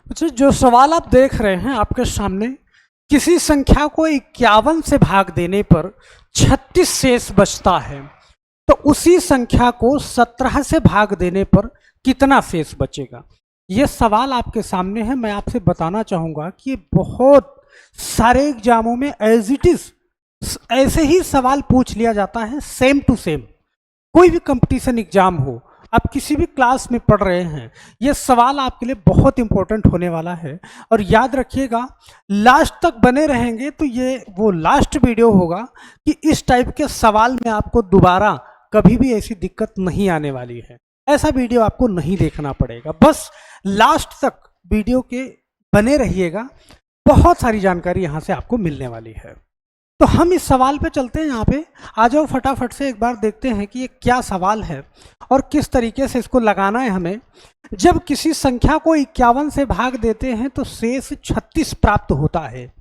अच्छा, जो सवाल आप देख रहे हैं आपके सामने, किसी संख्या को 51 से भाग देने पर 36 शेष बचता है, तो उसी संख्या को 17 से भाग देने पर कितना शेष बचेगा। ये सवाल आपके सामने है। मैं आपसे बताना चाहूँगा कि बहुत सारे एग्जामों में एज इट इज ऐसे ही सवाल पूछ लिया जाता है, सेम टू सेम। कोई भी कंपटीशन एग्जाम हो, आप किसी भी क्लास में पढ़ रहे हैं, ये सवाल आपके लिए बहुत इंपॉर्टेंट होने वाला है। और याद रखिएगा, लास्ट तक बने रहेंगे तो ये वो लास्ट वीडियो होगा कि इस टाइप के सवाल में आपको दोबारा कभी भी ऐसी दिक्कत नहीं आने वाली है। ऐसा वीडियो आपको नहीं देखना पड़ेगा, बस लास्ट तक वीडियो के बने रहिएगा। बहुत सारी जानकारी यहाँ से आपको मिलने वाली है। तो हम इस सवाल पे चलते हैं। यहाँ पे आ जाओ, फटाफट से एक बार देखते हैं कि ये क्या सवाल है और किस तरीके से इसको लगाना है हमें। जब किसी संख्या को 51 से भाग देते हैं तो शेष 36 प्राप्त होता है।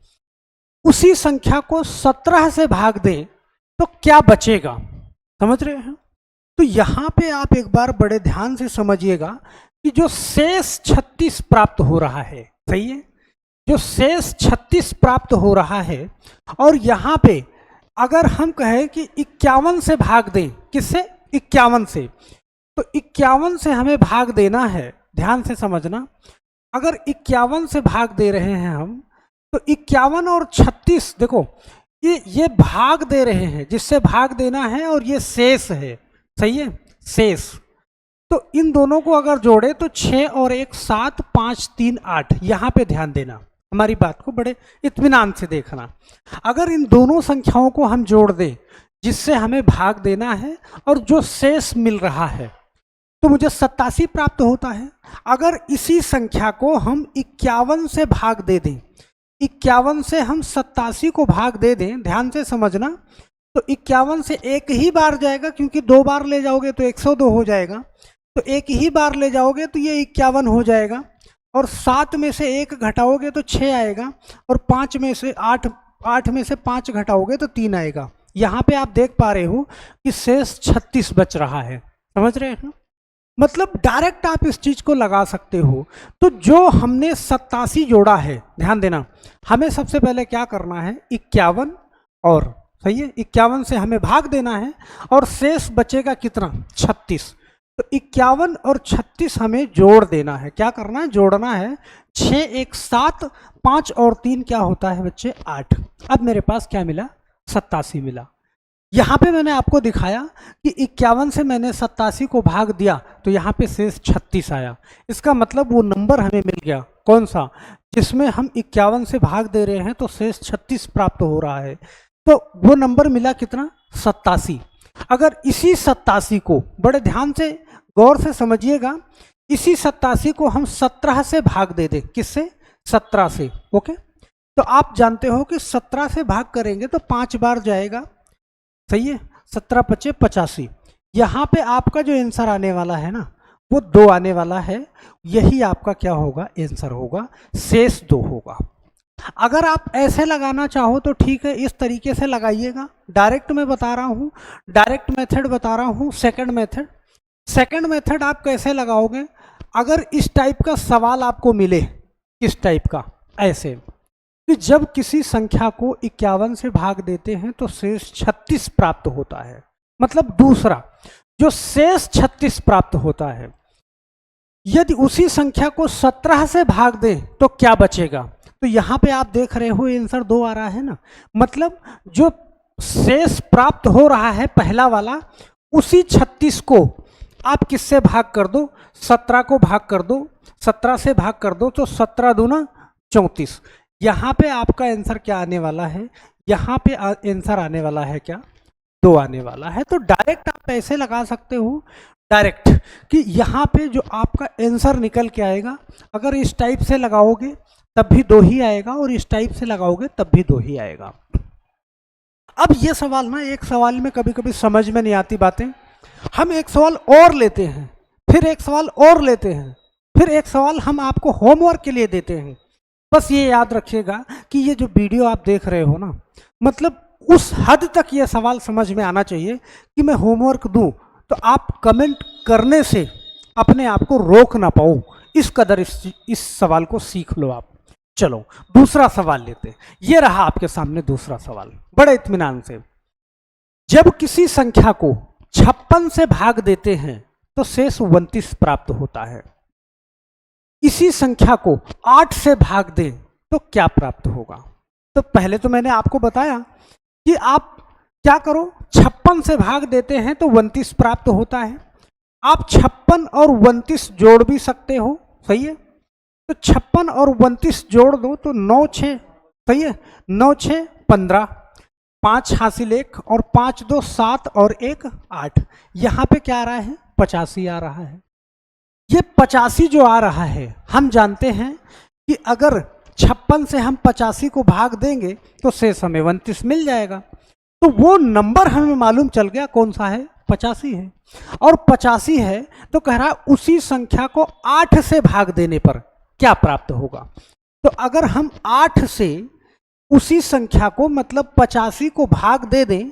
उसी संख्या को 17 से भाग दें तो क्या बचेगा। समझ रहे हैं? तो यहाँ पे आप एक बार बड़े ध्यान से समझिएगा कि जो शेष 36 प्राप्त हो रहा है, सही है, जो शेष 36 प्राप्त हो रहा है, और यहाँ पे अगर हम कहें कि 51 से भाग दें, किससे? 51 से, तो 51 से हमें भाग देना है। ध्यान से समझना, अगर 51 से भाग दे रहे हैं हम, तो 51 और 36, देखो ये भाग दे रहे हैं, जिससे भाग देना है, और ये शेष है, सही है, शेष। तो इन दोनों को अगर जोड़े तो 6 और 1 7, 5 3 8। यहाँ पे ध्यान देना, हमारी बात को बड़े इत्मीनान से देखना। अगर इन दोनों संख्याओं को हम जोड़ दें जिससे हमें भाग देना है, और जो शेष मिल रहा है, तो मुझे 87 प्राप्त होता है। अगर इसी संख्या को हम 51 से भाग दे दें, 51 से हम 87 को भाग दे दें, ध्यान से समझना, तो 51 से एक ही बार जाएगा, क्योंकि 2 बार ले जाओगे तो 102 हो जाएगा, तो एक ही बार ले जाओगे तो ये 51 हो जाएगा, और 7 में से 1 घटाओगे तो 6 आएगा, और 5 में से 8 में से 5 घटाओगे तो 3 आएगा। यहाँ पे आप देख पा रहे हो कि शेष 36 बच रहा है। समझ रहे हैं? मतलब डायरेक्ट आप इस चीज को लगा सकते हो। तो जो हमने 87 जोड़ा है, ध्यान देना, हमें सबसे पहले क्या करना है, 51 और, सही है, 51 से हमें भाग देना है, और शेष बचेगा कितना, 36। तो 51 और 36 हमें जोड़ देना है। क्या करना है, जोड़ना है। 6 1 7, 5 और 3 क्या होता है बच्चे, 8। अब मेरे पास क्या मिला, 87 मिला। यहाँ पे मैंने आपको दिखाया कि 51 से मैंने 87 को भाग दिया तो यहाँ पे शेष 36 आया। इसका मतलब वो नंबर हमें मिल गया, कौन सा, जिसमें हम 51 से भाग दे रहे हैं तो शेष 36 प्राप्त हो रहा है। तो वो नंबर मिला कितना, 87। अगर इसी 87 को, बड़े ध्यान से गौर से समझिएगा, इसी 87 को हम 17 से भाग दे दें, किससे, 17 से, ओके। तो आप जानते हो कि 17 से भाग करेंगे तो 5 बार जाएगा, सही है, 17 5 85। यहाँ पे आपका जो आंसर आने वाला है ना, वो 2 आने वाला है। यही आपका क्या होगा, आंसर होगा, शेष 2 होगा। अगर आप ऐसे लगाना चाहो तो ठीक है, इस तरीके से लगाइएगा। डायरेक्ट मैं बता रहा हूँ, डायरेक्ट मेथड बता रहा हूँ। सेकंड मेथड आप कैसे लगाओगे, अगर इस टाइप का सवाल आपको मिले, किस टाइप का, ऐसे कि जब किसी संख्या को 51 से भाग देते हैं तो शेष 36 प्राप्त होता है। मतलब दूसरा, जो शेष 36 प्राप्त होता है, यदि उसी संख्या को 17 से भाग दें तो क्या बचेगा। तो यहाँ पे आप देख रहे हो आंसर 2 आ रहा है ना। मतलब जो शेष प्राप्त हो रहा है पहला वाला, उसी 36 को आप किससे भाग कर दो, 17 को भाग कर दो, 17 से भाग कर दो, तो 17 दूना 34। यहाँ पे आपका आंसर क्या आने वाला है, यहाँ पे आंसर आने वाला है क्या, 2 आने वाला है। तो डायरेक्ट आप ऐसे लगा सकते हो, डायरेक्ट, कि यहाँ पे जो आपका आंसर निकल के आएगा, अगर इस टाइप से लगाओगे तब भी 2 ही आएगा, और इस टाइप से लगाओगे तब भी 2 ही आएगा। अब ये सवाल ना, एक सवाल में कभी कभी समझ में नहीं आती बातें। हम एक सवाल और लेते हैं, फिर एक सवाल और लेते हैं, फिर एक सवाल हम आपको होमवर्क के लिए देते हैं। बस ये याद रखिएगा कि ये जो वीडियो आप देख रहे हो ना, मतलब उस हद तक ये सवाल समझ में आना चाहिए कि मैं होमवर्क दूं तो आप कमेंट करने से अपने आप को रोक ना पाओ। इस कदर इस सवाल को सीख लो आप। चलो दूसरा सवाल लेते हैं। ये रहा आपके सामने दूसरा सवाल, बड़े इत्मीनान से। जब किसी संख्या को 56 से भाग देते हैं तो शेष 29 प्राप्त होता है। इसी संख्या को 8 से भाग दें तो क्या प्राप्त होगा? तो पहले तो मैंने आपको बताया कि आप क्या करो, 56 से भाग देते हैं तो 29 प्राप्त होता है। आप 56 और 29 जोड़ भी सकते हो, सही है। तो 56 और 29 जोड़ दो तो 9 6, सही है। 9 6 15, 5 हासिल 1 और 5 2 7 और 1 8। यहाँ पे क्या आ रहा है? 85 आ रहा है। ये 85 जो आ रहा है, हम जानते हैं कि अगर 56 से हम 85 को भाग देंगे तो शेष हमें 29 मिल जाएगा। तो वो नंबर हमें मालूम चल गया कौन सा है, 85 है। और 85 है तो कह रहा है उसी संख्या को 8 से भाग देने पर क्या प्राप्त होगा। तो अगर हम 8 से उसी संख्या को मतलब 85 को भाग दे दें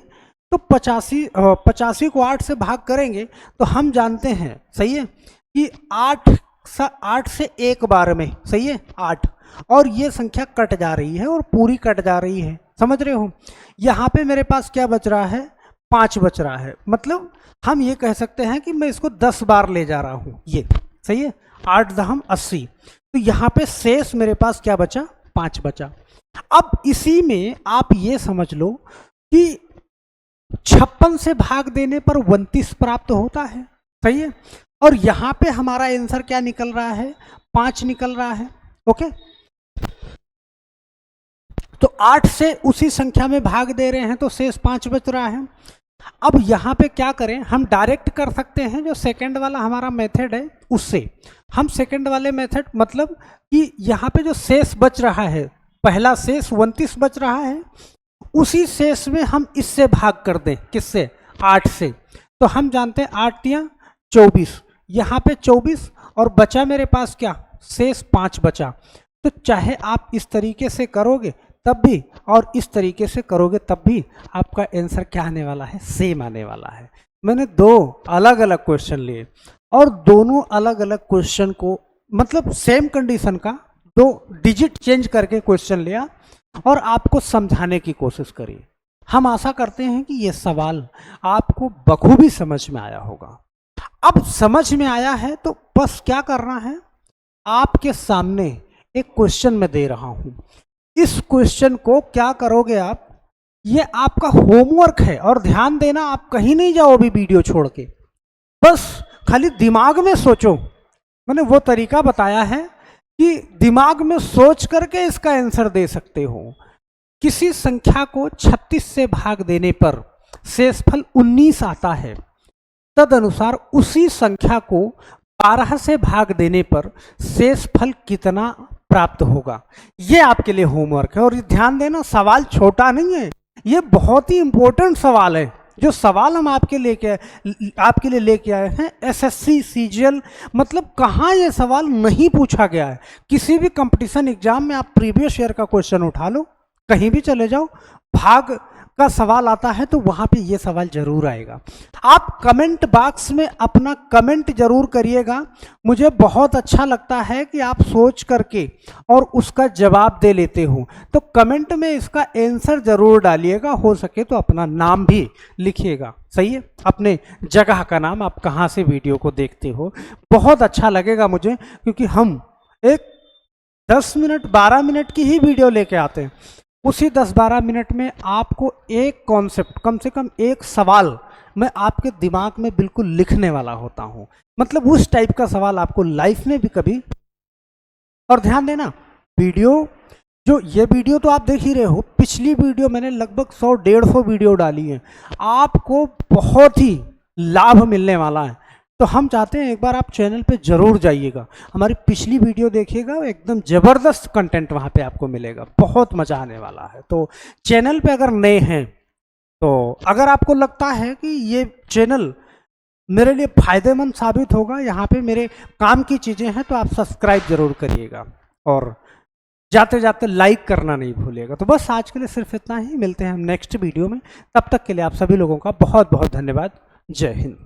तो 85 को 8 से भाग करेंगे तो हम जानते हैं, सही है, कि 8 से एक बार में, सही है, 8, और ये संख्या कट जा रही है और पूरी कट जा रही है, समझ रहे हो। यहाँ पे मेरे पास क्या बच रहा है? 5 बच रहा है। मतलब हम ये कह सकते हैं कि मैं इसको 10 बार ले जा रहा हूँ, ये सही है। 8 दहम 80, तो यहाँ पे शेष मेरे पास क्या बचा? 5 बचा। अब इसी में आप ये समझ लो कि 56 से भाग देने पर 29 प्राप्त होता है, सही है। और यहाँ पे हमारा आंसर क्या निकल रहा है? 5 निकल रहा है, ओके। तो 8 से उसी संख्या में भाग दे रहे हैं तो शेष 5 बच रहा है। अब यहाँ पे क्या करें? हम डायरेक्ट कर सकते हैं, जो सेकंड वाला हमारा मेथड है उससे। हम सेकंड वाले मेथड मतलब कि यहाँ पे जो शेष बच रहा है, पहला शेष 29 बच रहा है, उसी शेष में हम इससे भाग कर दें, किससे? 8 से। तो हम जानते हैं 8 या 24, यहाँ पे 24 और बचा मेरे पास क्या? शेष 5 बचा। तो चाहे आप इस तरीके से करोगे तब भी और इस तरीके से करोगे तब भी आपका आंसर क्या आने वाला है? सेम आने वाला है। मैंने 2 अलग अलग क्वेश्चन लिए और दोनों अलग अलग क्वेश्चन को मतलब सेम कंडीशन का 2 डिजिट चेंज करके क्वेश्चन लिया और आपको समझाने की कोशिश करी। हम आशा करते हैं कि ये सवाल आपको बखूबी समझ में आया होगा। अब समझ में आया है तो बस क्या करना है, आपके सामने एक क्वेश्चन मैं दे रहा हूं। इस क्वेश्चन को क्या करोगे आप? ये आपका होमवर्क है और ध्यान देना, आप कहीं नहीं जाओ अभी वीडियो छोड़ के, बस खाली दिमाग में सोचो। मैंने वो तरीका बताया है कि दिमाग में सोच करके इसका आंसर दे सकते हो। किसी संख्या को 36 से भाग देने पर शेषफल 19 आता है, तदनुसार उसी संख्या को 12 से भाग देने पर शेषफल कितना प्राप्त होगा। ये आपके लिए होमवर्क है। और ध्यान देना, सवाल छोटा नहीं है, ये बहुत ही इंपॉर्टेंट सवाल है। जो सवाल हम आपके लिए लेके आए हैं एसएससी सीजीएल, मतलब कहाँ ये सवाल नहीं पूछा गया है। किसी भी कंपटीशन एग्जाम में आप प्रीवियस ईयर का क्वेश्चन उठा लो, कहीं भी चले जाओ, भाग का सवाल आता है तो वहां पे ये सवाल जरूर आएगा। आप कमेंट बॉक्स में अपना कमेंट जरूर करिएगा। मुझे बहुत अच्छा लगता है कि आप सोच करके और उसका जवाब दे लेते हो। तो कमेंट में इसका आंसर जरूर डालिएगा, हो सके तो अपना नाम भी लिखिएगा, सही है, अपने जगह का नाम, आप कहाँ से वीडियो को देखते हो। बहुत अच्छा लगेगा मुझे, क्योंकि हम एक 10 मिनट 12 मिनट की ही वीडियो लेके आते हैं। उसी 10-12 मिनट में आपको एक कॉन्सेप्ट, कम से कम एक सवाल मैं आपके दिमाग में बिल्कुल लिखने वाला होता हूँ। मतलब उस टाइप का सवाल आपको लाइफ में भी कभी। और ध्यान देना, ये वीडियो तो आप देख ही रहे हो, पिछली वीडियो मैंने लगभग 100-150 वीडियो डाली है, आपको बहुत ही लाभ मिलने वाला है। तो हम चाहते हैं एक बार आप चैनल पे जरूर जाइएगा, हमारी पिछली वीडियो देखिएगा, एकदम ज़बरदस्त कंटेंट वहाँ पे आपको मिलेगा, बहुत मज़ा आने वाला है। तो चैनल पे अगर नए हैं, तो अगर आपको लगता है कि ये चैनल मेरे लिए फ़ायदेमंद साबित होगा, यहाँ पे मेरे काम की चीज़ें हैं, तो आप सब्सक्राइब जरूर करिएगा और जाते जाते लाइक करना नहीं भूलिएगा। तो बस आज के लिए सिर्फ इतना ही, मिलते हैं हम नेक्स्ट वीडियो में। तब तक के लिए आप सभी लोगों का बहुत बहुत धन्यवाद। जय हिंद।